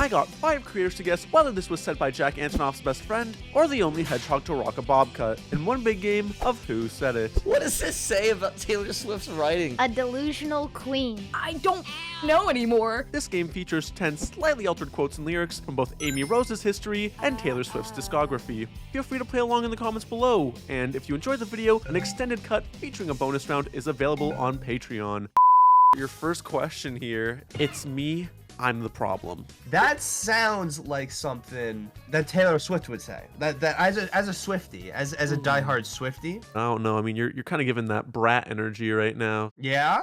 I got 5 creators to guess whether this was said by Jack Antonoff's best friend or the only hedgehog to rock a bob cut in one big game of Who Said It. What does this say about Taylor Swift's writing? A delusional queen. I don't know anymore. This game features 10 slightly altered quotes and lyrics from both Amy Rose's history and Taylor Swift's discography. Feel free to play along in the comments below, and if you enjoyed the video, an extended cut featuring a bonus round is available on Patreon. Your first question here, it's me, I'm the problem. That sounds like something that Taylor Swift would say. That as a Swiftie, as a diehard Swiftie. I don't know, I mean, you're kind of giving that brat energy right now. Yeah?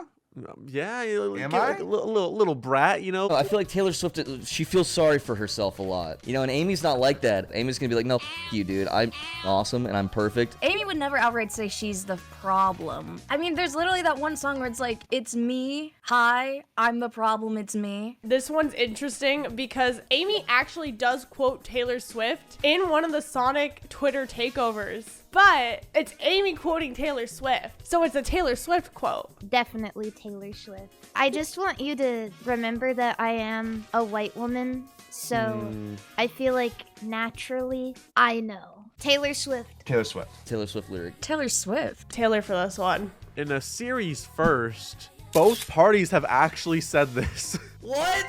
Yeah, Am like I? a little brat, you know? I feel like Taylor Swift, she feels sorry for herself a lot. You know, and Amy's not like that. Amy's gonna be like, no, f you, dude. I'm awesome and I'm perfect. Amy would never outright say she's the problem. I mean, there's literally that one song where it's like, it's me, hi, I'm the problem, it's me. This one's interesting because Amy actually does quote Taylor Swift in one of the Sonic Twitter takeovers. But it's Amy quoting Taylor Swift. So it's a Taylor Swift quote. Definitely Taylor Swift. I just want you to remember that I am a white woman, so I feel like naturally I know. Taylor Swift. Taylor Swift. Taylor Swift lyric. Taylor Swift. Taylor for this one. In a series first, both parties have actually said this. What?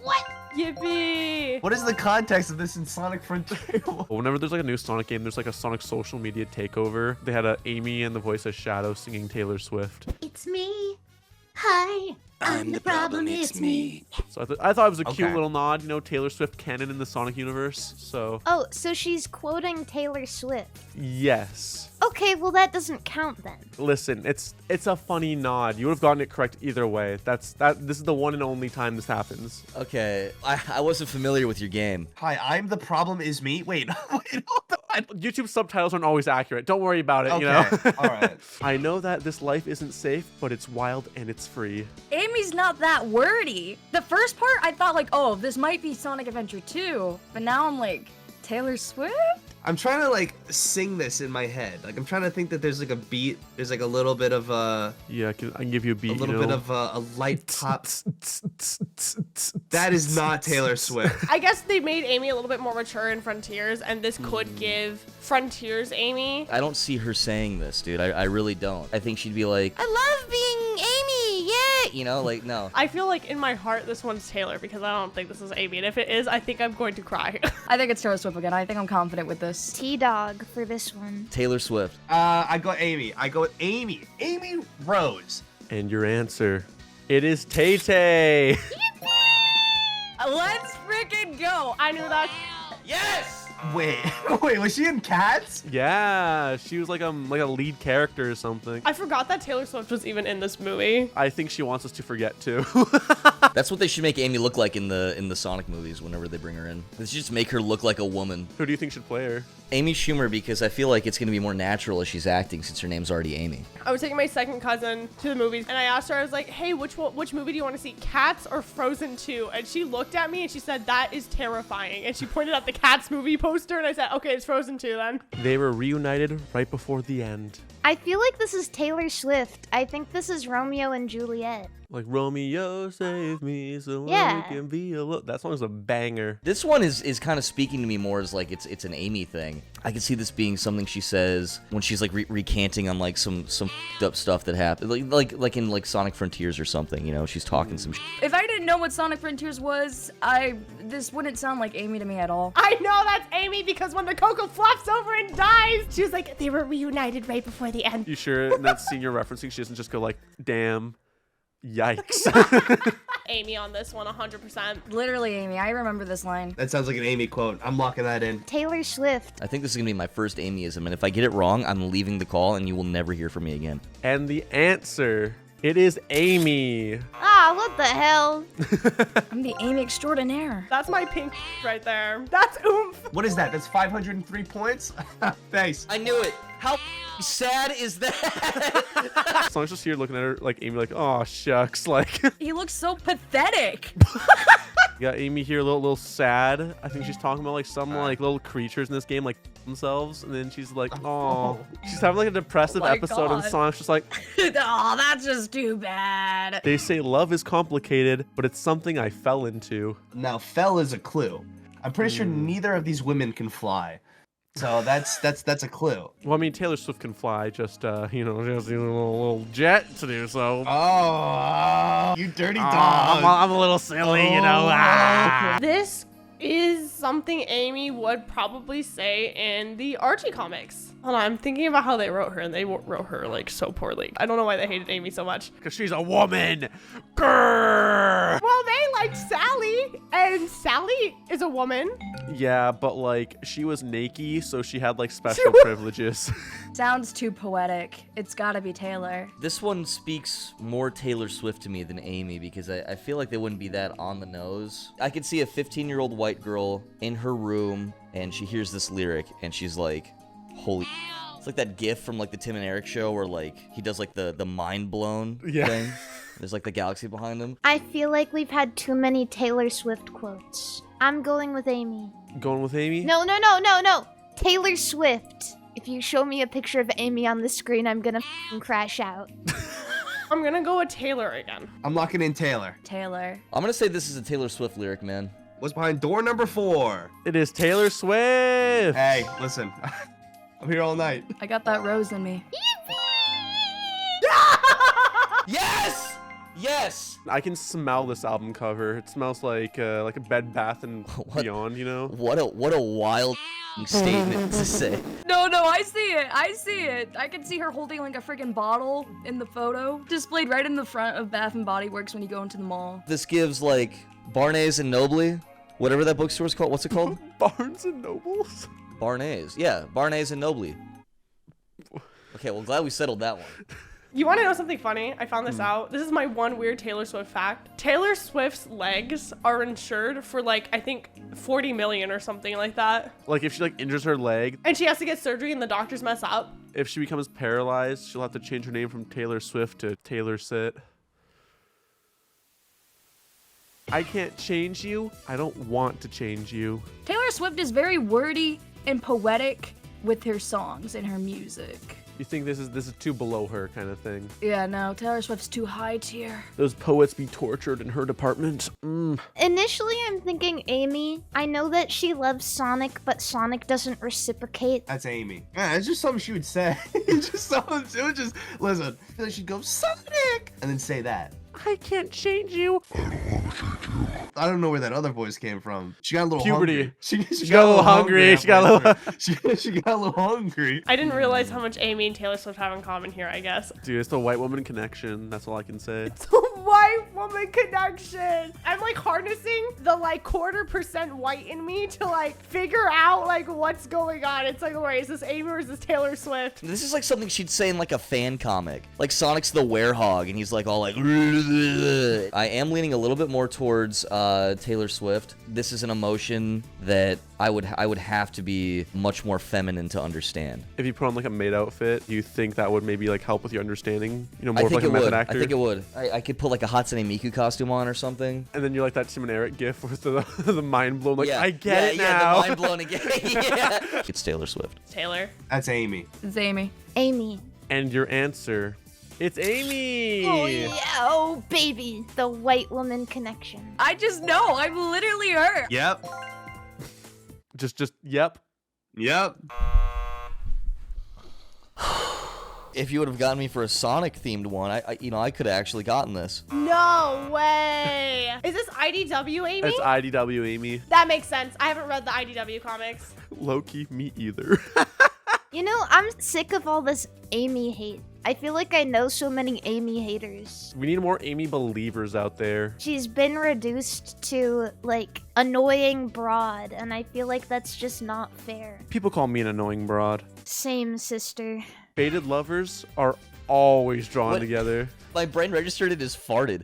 What? Yippee! What is the context of this in Sonic Frontier? Whenever there's like a new Sonic game, there's like a Sonic social media takeover. They had a Amy and the voice of Shadow singing Taylor Swift. It's me. Hi. I'm the problem, it's me. So I thought it was a cute Okay. little nod, you know, Taylor Swift canon in the Sonic universe. So Oh, so she's quoting Taylor Swift. yes. Okay, well that doesn't count then. Listen, it's a funny nod. You would have gotten it correct either way. This is the one and only time this happens. Okay, I wasn't familiar with your game. Hi, I'm the problem is me. Wait, wait, hold on. YouTube subtitles aren't always accurate. Don't worry about it, Okay, you know? all right. I know that this life isn't safe, but it's wild and it's free. Amy's not that wordy. The first part, I thought like, oh, this might be Sonic Adventure 2. But now I'm like, Taylor Swift? I'm trying to like sing this in my head. Like I'm trying to think that there's like a beat. There's like a little bit of a Yeah, I can give you a beat. little bit of a light pop. That is not Taylor Swift. I guess they made Amy a little bit more mature in Frontiers, and this could give Frontiers Amy. I don't see her saying this, dude. I really don't. I think she'd be like, I love being Amy, yeah. You know, like, no. I feel like in my heart this one's Taylor because I don't think this is Amy, and if it is, I think I'm going to cry. I think it's Taylor Swift again. I think I'm confident with this. T-Dog for this one. Taylor Swift. I go Amy. I go with Amy. Amy Rose. And your answer, it is Tay-Tay. Let's freaking go. I knew that. Yes! Wait, wait, was she in Cats? Yeah, she was like a lead character or something. I forgot that Taylor Swift was even in this movie. I think she wants us to forget too. That's what they should make Amy look like in the Sonic movies whenever they bring her in. They should just make her look like a woman. Who do you think should play her? Amy Schumer, because I feel like it's going to be more natural as she's acting since her name's already Amy. I was taking my second cousin to the movies, and I asked her, I was like, hey, which movie do you want to see, Cats or Frozen 2? And she looked at me and she said, that is terrifying. And she pointed out the Cats movie poster, and I said, okay, it's Frozen 2 then. They were reunited right before the end. I feel like this is Taylor Swift. I think this is Romeo and Juliet. Like, Romeo, save me so Yeah. we can be alone. That song is a banger. This one is kind of speaking to me more as like it's an Amy thing. I can see this being something she says when she's like recanting on like some f***ed up stuff that happened, like in like Sonic Frontiers or something. You know, she's talking some shit. If I didn't know what Sonic Frontiers was, this wouldn't sound like Amy to me at all. I know that's Amy because when the Coco flops over and dies, she was like, they were reunited right before the end. You sure in that scene you're referencing, she doesn't just go like, damn, yikes. Amy on this one, 100%. Literally, Amy. I remember this line. That sounds like an Amy quote. I'm locking that in. Taylor Swift. I think this is gonna be my first Amyism, and if I get it wrong, I'm leaving the call, and you will never hear from me again. And the answer, it is Amy. Ah, what the hell? I'm the Amy extraordinaire. That's my pink right there. That's oomph. What is that? That's 503 points? Thanks. I knew it. How sad is that? Sonic's just here looking at her like Amy, like, oh shucks, like. He looks so pathetic. You got Amy here, a little sad. I think she's talking about like some like little creatures in this game like themselves, and then she's like, oh, she's having like a depressive my episode, and God. Sonic's just like, Oh, that's just too bad. they say love is complicated, but it's something I fell into. Now, fell is a clue. I'm pretty sure neither of these women can fly. So that's a clue. Well, I mean, Taylor Swift can fly, just you know, just a little jet to do so. Oh, you dirty dog. I'm a little silly, you know. This is something Amy would probably say in the Archie comics. Hold on, I'm thinking about how they wrote her, and they wrote her like so poorly. I don't know why they hated Amy so much. Because she's a woman. Grrr. Well, they liked Sally, and Sally is a woman. Yeah, but like she was naked, so she had like special privileges. Sounds too poetic. It's gotta be Taylor. This one speaks more Taylor Swift to me than Amy because I feel like they wouldn't be that on the nose. I could see a 15-year-old white girl in her room and she hears this lyric and she's like, holy. It's like that gif from like the Tim and Eric show where like he does like the mind blown thing. There's like the galaxy behind him. I feel like we've had too many Taylor Swift quotes. I'm going with Amy. Going with Amy? No. Taylor Swift. If you show me a picture of Amy on the screen, I'm gonna crash out. I'm gonna go with Taylor again. I'm locking in Taylor. Taylor. I'm gonna say this is a Taylor Swift lyric, man. What's behind door number 4? It is Taylor Swift. Hey, listen. I'm here all night. I got that rose in me. Yes! Yes! I can smell this album cover. It smells like a Bed Bath and What? Beyond, you know? What a wild statement to say. No, I see it. I can see her holding like a freaking bottle in the photo. Displayed right in the front of Bath and Body Works when you go into the mall. This gives like Barnes and Noble, whatever that bookstore's called. What's it called? Barnes and Nobles? Barnes. Yeah, Barnes and Noble. Okay, well, glad we settled that one. You want to know something funny? I found this out. This is my one weird Taylor Swift fact. Taylor Swift's legs are insured for like, I think 40 million or something like that. Like if she like injures her leg, And she has to get surgery and the doctors mess up. if she becomes paralyzed, she'll have to change her name from Taylor Swift to Taylor Sit. I can't change you. I don't want to change you. Taylor Swift is very wordy and poetic with her songs and her music. You think this is too below her kind of thing? Yeah, no, Taylor Swift's too high tier. Those poets be tortured in her department. Initially, I'm thinking Amy. I know that she loves Sonic, but Sonic doesn't reciprocate. That's Amy. Man, it's just something she would say. It's just something. It would just listen. I feel like she'd go Sonic and then say that. I can't change you. I don't know where that other voice came from. She got a little Puberty. hungry. She got a little hungry. She got a little. She got a little hungry. I didn't realize how much Amy and Taylor Swift have in common here, I guess. Dude, it's the white woman connection. That's all I can say. It's a white woman connection. I'm like harnessing the like 1/4% white in me to like figure out like what's going on. It's like, wait, is this Amy or is this Taylor Swift? This is like something she'd say in like a fan comic. Like Sonic's the werehog and he's like all like I am leaning a little bit more towards Taylor Swift. This is an emotion that I would have to be much more feminine to understand. If you put on like a maid outfit, do you think that would maybe like help with your understanding? You know, I more of think like a it method would. actor. I think it would. I could put like a Hatsune Miku costume on or something. And then you're like that Tim and Eric gif with the mind blown. Like yeah, I get it now. Yeah, the mind blown again. Yeah. It's Taylor Swift. Taylor. That's Amy. It's Amy. Amy. And your answer, it's Amy. Oh yeah, oh baby, the white woman connection. I just know. I'm literally her. Yep. Just yep. Yep. If you would have gotten me for a Sonic themed one, I could have actually gotten this. No way. Is this IDW Amy? It's IDW Amy. That makes sense. I haven't read the IDW comics. Low-key, me either. You know, I'm sick of all this Amy hate. I feel like I know so many Amy haters. We need more Amy believers out there. She's been reduced to, like, annoying broad, and I feel like that's just not fair. People call me an annoying broad. Same, sister. Fated lovers are always drawn What? together. My brain registered it as farted.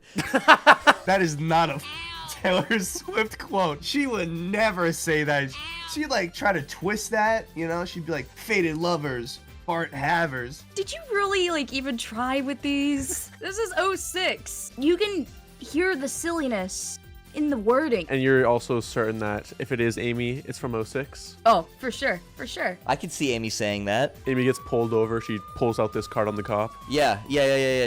That is not a Taylor Swift quote. She would never say that. She'd like try to twist that, you know? She'd be like, fated lovers, fart havers. Did you really like even try with these? This is 06. You can hear the silliness in the wording. And you're also certain that if it is Amy, it's from '06? Oh, for sure, for sure. I could see Amy saying that. Amy gets pulled over. She pulls out this card on the cop. Yeah.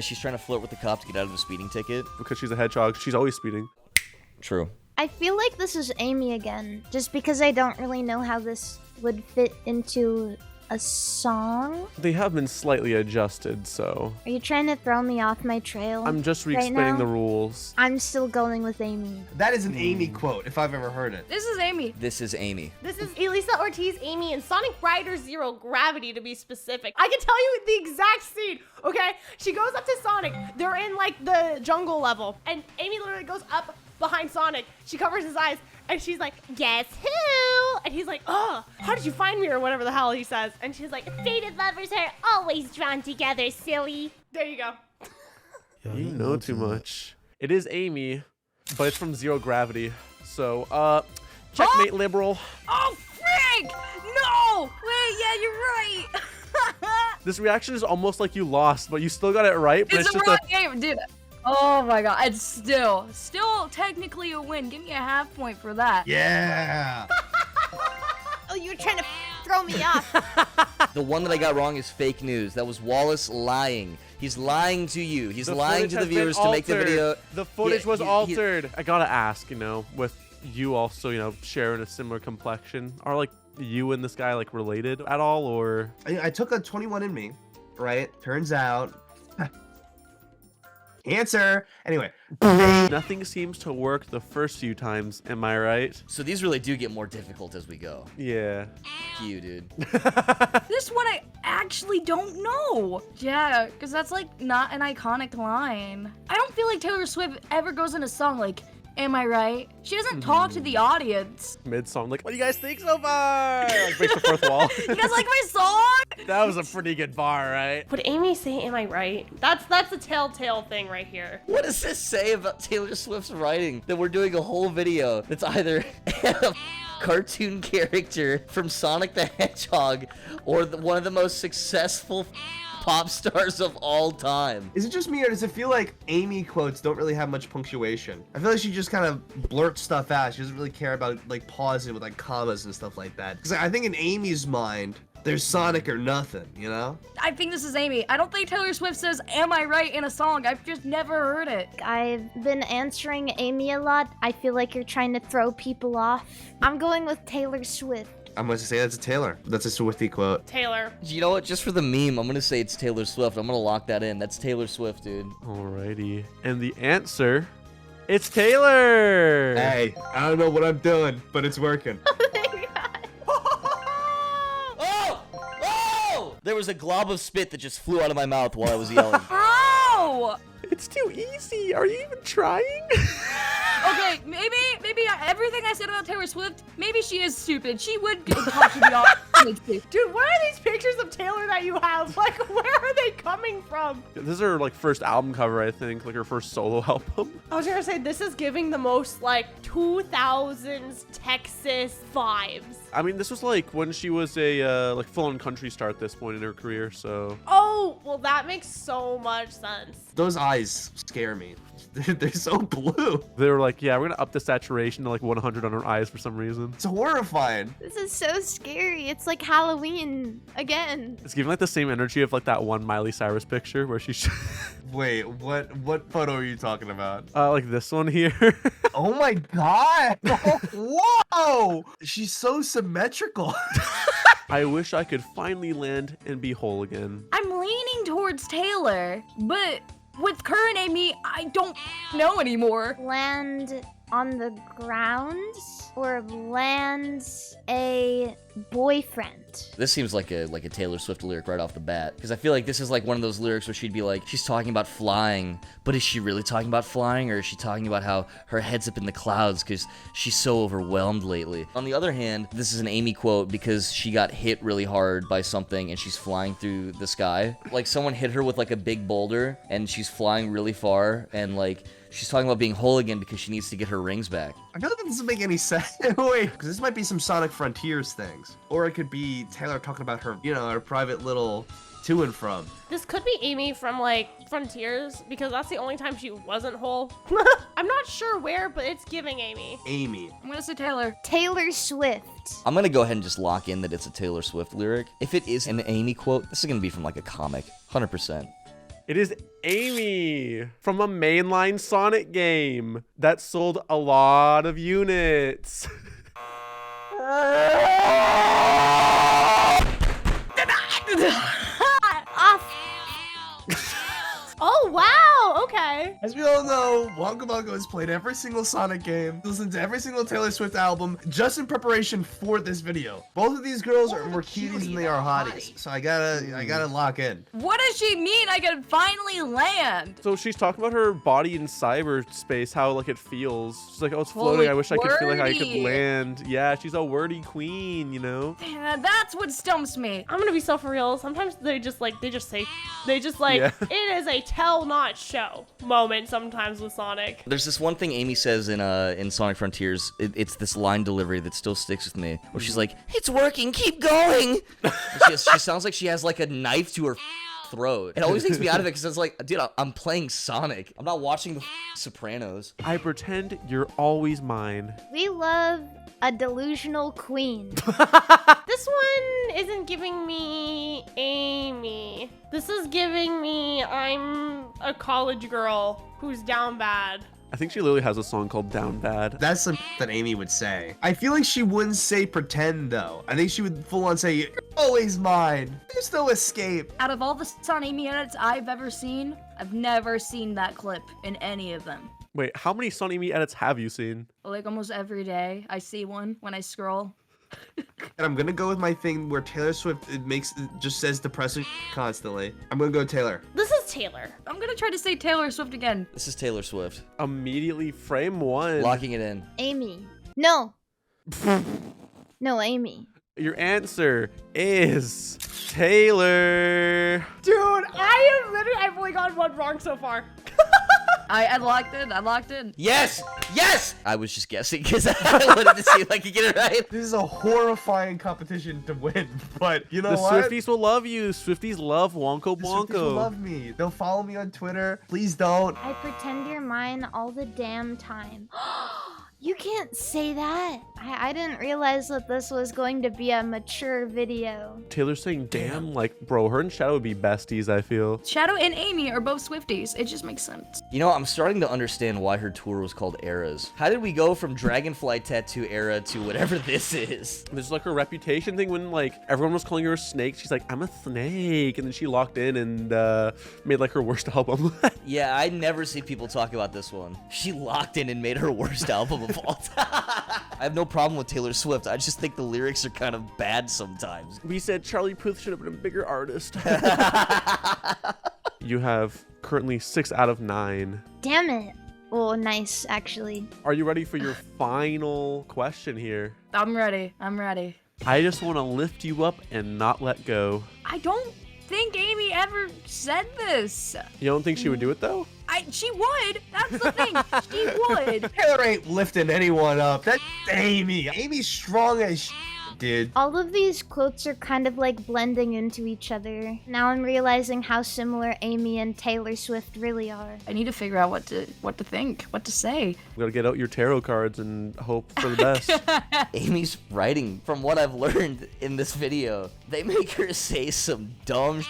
She's trying to flirt with the cop to get out of a speeding ticket. Because she's a hedgehog, she's always speeding. True. I feel like this is Amy again, just because I don't really know how this would fit into a song. They have been slightly adjusted, so Are you trying to throw me off my trail? I'm just right re-explaining now? the rules. I'm still going with Amy. That is an Amy quote, if I've ever heard it. This is Amy. This is Amy. This is Elisa Ortiz, Amy, and Sonic Rider Zero Gravity, to be specific. I can tell you the exact scene, okay? She goes up to Sonic. They're in, like, the jungle level, and Amy literally goes up behind Sonic. She covers his eyes, and she's like, guess who? And he's like, oh, how did you find me, or whatever the hell he says. And she's like, fated lovers are always drawn together, silly. There you go. You know too much. It is Amy, but it's from Zero Gravity. So, checkmate, liberal. Oh, frig! No! Wait, yeah, you're right. This reaction is almost like you lost, but you still got it right. But It's it's a just wrong game, dude. Oh my god, it's still technically a win. Give me a half point for that. Yeah. Oh, you were trying to throw me off. The one that I got wrong is fake news. That was Wallace lying. He's lying to you. He's The lying footage to the has been viewers to make the altered. video. The footage Yeah, was he- altered. I gotta ask, with you also, sharing a similar complexion, are like you and this guy like related at all, or? I took a 21 in me, right? Turns out, cancer. Anyway, Nothing seems to work the first few times, am I right? So these really do get more difficult as we go. Yeah. Fuck you, dude. This one I actually don't know. Yeah, because that's like not an iconic line. I don't feel like Taylor Swift ever goes in a song like, am I right? She doesn't talk to the audience. Mid-song, like, what do you guys think so far? Like, breaks the fourth wall. You guys like my song? That was a pretty good bar, right? Would Amy say, am I right? That's a telltale thing right here. What does this say about Taylor Swift's writing? That we're doing a whole video that's either a cartoon character from Sonic the Hedgehog or one of the most successful pop stars of all time. is it just me or does it feel like Amy quotes don't really have much punctuation? I feel like she just kind of blurts stuff out. She doesn't really care about like pausing with like commas and stuff like that. Because I think in Amy's mind, there's Sonic or nothing, you know? I think this is Amy. I don't think Taylor Swift says, am I right in a song. I've just never heard it. I've been answering Amy a lot. I feel like you're trying to throw people off. I'm going with Taylor Swift. I'm going to say that's a Taylor. That's a Swiftie quote. Taylor. You know what? Just for the meme, I'm gonna say it's Taylor Swift. I'm gonna lock that in. That's Taylor Swift, dude. Alrighty. And the answer, it's Taylor! Hey, I don't know what I'm doing, but it's working. Oh! Oh! There was a glob of spit that just flew out of my mouth while I was yelling. Bro! It's too easy. Are you even trying? Okay, maybe everything I said about Taylor Swift, maybe she is stupid. She would talk to the audience. Dude, what are these pictures of Taylor that you have? Like, where are they coming from? This is her like first album cover, I think, like her first solo album. I was gonna say, this is giving the most, like, 2000s Texas vibes. I mean, this was like when she was a like full-on country star at this point in her career, so. Oh, well, that makes so much sense. Those eyes scare me. They're so blue. They were like, yeah, we're gonna up the saturation to like 100 on her eyes for some reason. It's horrifying. This is so scary. It's like Halloween again. It's giving like the same energy of like that one Miley Cyrus picture where she's Wait, what photo are you talking about? like this one here. Oh my god! Whoa! She's so symmetrical. I wish I could finally land and be whole again. I'm leaning towards Taylor, but with current Amy, I don't know anymore. Land on the ground or land a boyfriend. This seems like a Taylor Swift lyric right off the bat. Because I feel like this is like one of those lyrics where she'd be like, she's talking about flying, but is she really talking about flying, or is she talking about how her head's up in the clouds because she's so overwhelmed lately? On the other hand, this is an Amy quote because she got hit really hard by something and she's flying through the sky. Like someone hit her with like a big boulder and she's flying really far, and like she's talking about being whole again because she needs to get her rings back. I feel like that doesn't make any sense. Wait, because this might be some Sonic Frontiers things. Or it could be Taylor talking about her, you know, her private little to and from. This could be Amy from like Frontiers because that's the only time she wasn't whole. I'm not sure where, but it's giving Amy. Amy. I'm gonna say Taylor. Taylor Swift. I'm gonna go ahead and just lock in that it's a Taylor Swift lyric. If it is an Amy quote, this is gonna be from like a comic, 100%. It is Amy from a mainline Sonic game that sold a lot of units. Oh, wow. Okay. As we all know, Wonko Bonko has played every single Sonic game, listened to every single Taylor Swift album, just in preparation for this video. Both of these girls are more cuties than they are hotties, so I gotta lock in. What does she mean? I can finally land. So she's talking about her body in cyberspace, how like it feels. She's like, oh, it's floating. Holy I wish I could feel like I could wordy. land. Yeah, she's a wordy queen, you know? Yeah, that's what stumps me. I'm gonna be so for real. Sometimes they just say, Yeah. it is a tell not show moment sometimes with Sonic. There's this one thing Amy says in Sonic Frontiers. It's this line delivery that still sticks with me, where she's like, "It's working, keep going." she sounds like she has like a knife to her throat. It always takes me out of it because it's like, dude, I'm playing Sonic. I'm not watching the Sopranos. I pretend you're always mine. We love a delusional queen. This one isn't giving me Amy. This is giving me I'm a college girl who's down bad. I think she literally has a song called Down Bad. That's some that Amy would say. I feel like she wouldn't say pretend though. I think she would full on say, "You're always mine. There's no escape." Out of all the Son Amy edits I've ever seen, I've never seen that clip in any of them. Wait, how many Son Amy edits have you seen? Like almost every day, I see one when I scroll. And I'm gonna go with my thing where Taylor Swift it just says depressing constantly. I'm gonna go Taylor. This is Taylor. I'm gonna try to say Taylor Swift again. This is Taylor Swift. Immediately frame one. Locking it in. Amy. No. No, Amy. Your answer is Taylor. Dude, I've only gotten one wrong so far. I locked in. I locked in. Yes! Yes! I was just guessing because I wanted to see if I could get it right. This is a horrifying competition to win, but you know The what? Swifties will love you. Swifties love Wonko The Swifties will Bonko. love me. They'll follow me on Twitter. Please don't. I pretend you're mine all the damn time. You can't say that. I didn't realize that this was going to be a mature video. Taylor's saying, damn, like, bro, her and Shadow would be besties, I feel. Shadow and Amy are both Swifties. It just makes sense. You know, I'm starting to understand why her tour was called Eras. How did we go from Dragonfly Tattoo era to whatever this is? This is like her reputation thing when, like, everyone was calling her a snake. She's like, I'm a snake. And then she locked in and made, like, her worst album. Yeah, I never see people talk about this one. She locked in and made her worst album of all time. I have no problem with Taylor Swift. I just think the lyrics are kind of bad sometimes. We said Charlie Puth should have been a bigger artist. You have currently 6 out of 9. Damn it. Well, nice, actually. Are you ready for your final question here? I'm ready. I'm ready. I just want to lift you up and not let go. I don't think Amy ever said this. You don't think she would do it, though? She would. That's the thing. She would. Taylor ain't lifting anyone up. That's Amy. Amy's strong as dude. All of these quotes are kind of like blending into each other. Now I'm realizing how similar Amy and Taylor Swift really are. I need to figure out what to think, what to say. You gotta get out your tarot cards and hope for the best. Amy's writing, from what I've learned in this video, they make her say some dumb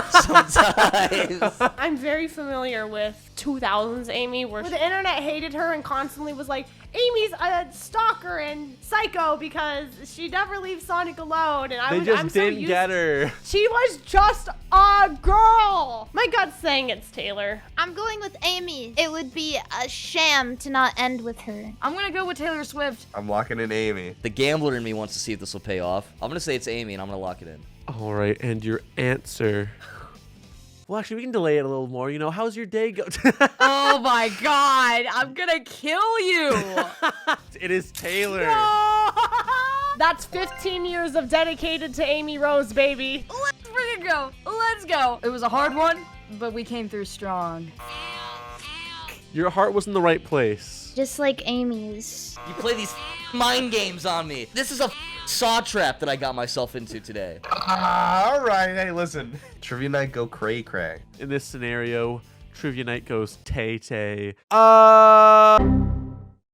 sometimes. I'm very familiar with 2000s Amy, where the internet hated her and constantly was like, Amy's a stalker and psycho because she never leaves Sonic alone. And They I'm just so didn't used- get her. She was just a girl. My gut's saying it's Taylor. I'm going with Amy. It would be a sham to not end with her. I'm gonna go with Taylor Swift. I'm locking in Amy. The gambler in me wants to see if this will pay off. I'm gonna say it's Amy, and I'm gonna lock it in. All right, and your answer. Well, actually, we can delay it a little more. You know, how's your day go? Oh my god, I'm gonna kill you. It is Taylor. That's 15 years of dedicated to Amy Rose, baby. Let's freaking go. Let's go. It was a hard one, but we came through strong. Your heart was in the right place. Just like Amy's. You play these mind games on me. This is a saw trap that I got myself into today. All right. Hey, listen. Trivia night go cray cray. In this scenario, Trivia Night goes Tay Tay.